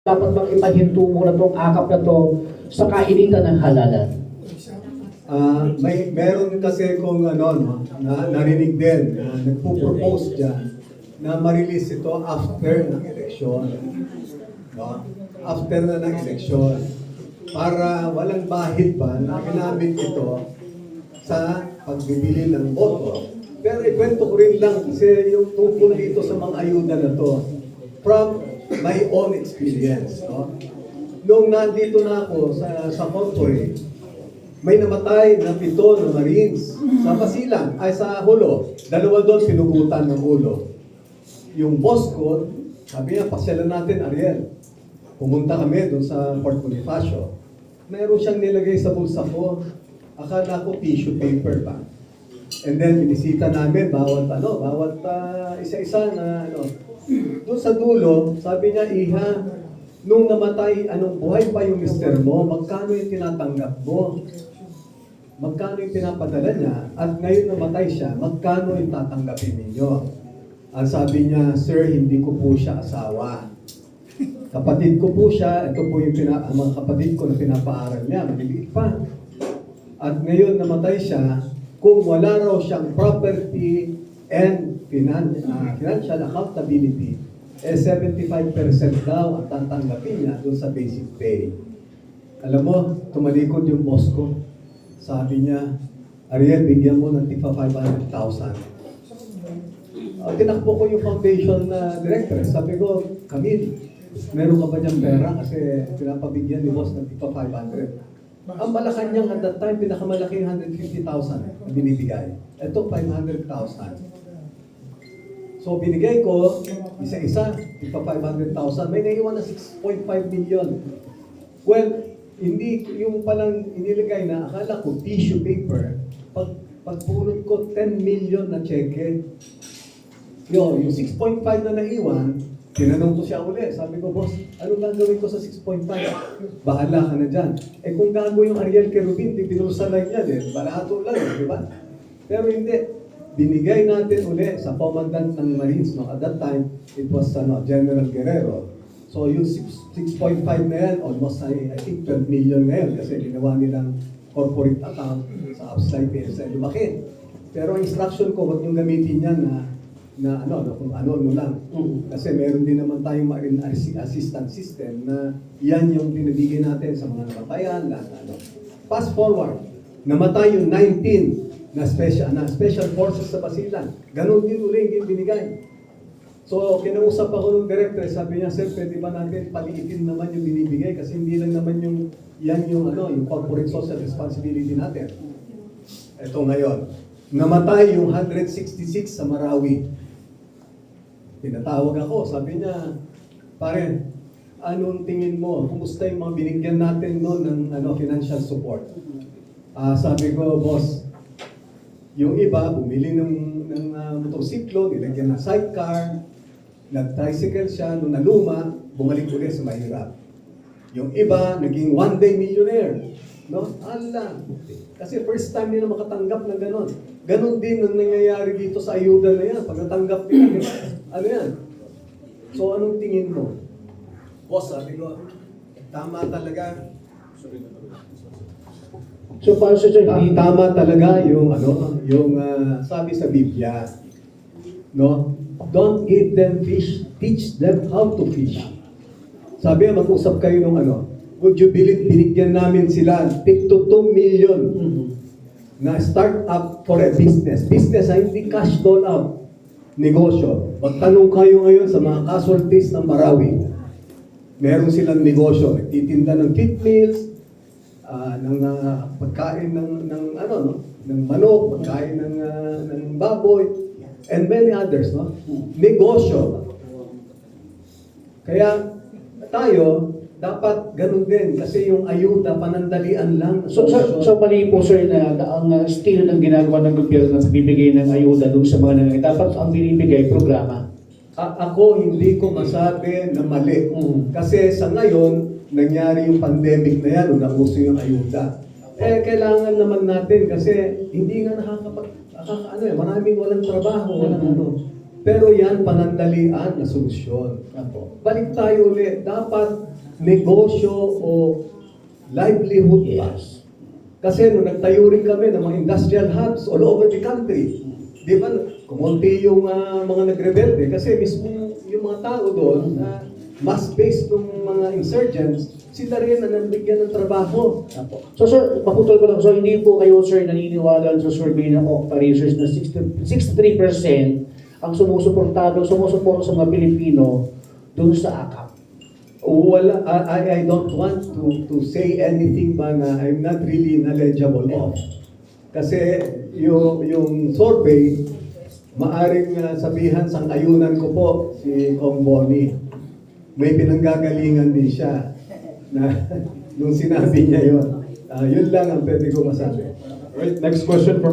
Dapat bang ipahinto mo na itong akap na to sa kainitan ng halalan? Meron kasi kung narinig din na nagpo-propose dyan na ma-release ito after ng eleksyon. No? After na ng eleksyon. Para walang bahid pa na ginamit ito sa pagbibili ng boto. Pero ikwento ko rin lang kasi yung tungkol dito sa mga ayuda na to. From my own experience. No? Nung nandito na ako sa corporate, may namatay na 7 na Marines sa Basilan, ay sa Hulo. 2 doon pinugutan ng ulo. Yung boss ko, sabi niya, pasyalan natin, Ariel. Pumunta kami doon sa Fort Bonifacio. Mayroon siyang nilagay sa bulsa ko. Akala ko tissue paper pa. And then, binisita namin, bawat isa-isa na Doon sa dulo, sabi niya, Iha, nung namatay, buhay pa yung mister mo, magkano yung tinatanggap mo? Magkano yung pinapadala niya? At ngayon namatay siya, magkano yung tatanggapin ninyo? Ang sabi niya, Sir, hindi ko po siya asawa. Kapatid ko po siya, ito po yung mga kapatid ko na pinapaaral niya, maliliit pa. At ngayon namatay siya, kung wala raw siyang property and financial accountability, 75% daw ang tatanggapin niya doon sa basic pay. Alam mo, tumalikod yung boss ko. Sabi niya, Ariel, bigyan mo ng tipa 500,000. Tinakbo ko yung foundation na director. Sabi ko, Camille, meron ka ba niyang pera? Kasi pinapabigyan ni boss ng tipa 500. Ang Malacanang at that time, pinakamalaking 150,000 na binibigay. Ito, 500,000. So, binigay ko, isa-isa, tipa 500,000. May naiwan na 6.5 million. Well, hindi yung palang inilagay na, akala ko tissue paper, pagpulot ko 10 million na cheque. Yung 6.5 na naiwan, tinanong ko siya uli. Sabi ko, boss, ano gagawin ko sa 6.5? Bahala ka na dyan. Kung gago yung Ariel Kerubin, di binulsa lang yan balahato lang, di ba? Pero hindi. Binigay natin uli sa commandant ng Marines. No? At that time, it was General Guerrero. So yung 6.5 na yan, almost I think 12 million ngayon kasi ginawa nilang corporate account sa upside PSL. Lumaki. Pero ang instruction ko, huwag yung gamitin yan kung ano lang. Kasi meron din naman tayong Marine Assistance System na yan yung pinabigay natin sa mga namatayan. Fast forward, namatay yung 19 na special forces sa Basilan. Ganon din uli yung binigay. So, kinausap ako ng director, sabi niya, Sir, pwede ba natin paliitin naman yung binibigay kasi hindi lang naman yung corporate social responsibility natin. Ito ngayon, namatay yung 166 sa Marawi. Tinatawag ako, sabi niya, pare, anong tingin mo? Kumusta yung mga binigyan natin noon ng financial support? Sabi ko, boss, yung iba, bumili ng motosiklo, nilagyan ng sidecar, nag-tricycle siya, nung naluma, bumalik ulit sa mahirap. Yung iba, naging one-day millionaire. No? Ala. Kasi first time nila makatanggap ng ganon. Ganon din ang nangyayari dito sa ayuda na yan. Pag natanggap nila, ano yan? So, anong tingin mo? Boss, sabi ko, tama talaga. So, paano sa Tama talaga yung sabi sa Biblia, no? Don't give them fish, teach them how to fish. Sabi nga, mag-usap kayo nung would you believe, binigyan namin sila tig to 2 million na start up for a business. Business ay hindi cash dole out. Negosyo. Magtanong kayo ngayon sa mga casualties ng Marawi. Meron silang negosyo. Nagtitinda ng feed meals, ng pagkain ng manok, pagkain ng baboy, and many others, no? Negosyo. Kaya tayo, dapat ganun din kasi yung ayuda, panandalian lang. So mali po sir na ang style ng ginagawa ng gobyerno na bibigay ng ayuda doon sa mga nangyayari. Dapat ang binibigay programa. Ako hindi ko masabi na mali. Kasi sa ngayon, nangyari yung pandemic na yan, nauso yung ayuda. Kailangan naman natin kasi hindi nga maraming walang trabaho, walang Pero yan, panandalian na solusyon. Apo. Balik tayo ulit. Dapat negosyo o livelihood ba? Yes. Kasi nung nagtayo rin kami ng mga industrial hubs all over the country, di ba, kumunti yung mga nagrebelde kasi mismo yung mga tao doon, mass-based ng mga insurgents, sila rin na nabigyan ng trabaho. Apo. So sir, maputol ko lang. So hindi po kayo sir naniniwala sa survey ng Okta Research na 63% ang sumusuporta sa mga Pilipino dun sa AKAP. Wala, I don't want to say anything ba na I'm not really knowledgeable of. Kasi yung survey, maaring sabihan sang ayunan ko po si Kong Bonnie. May pinanggagalingan din siya na nung sinabi niya yun. Yun lang ang pwede ko masabi. Alright, next question for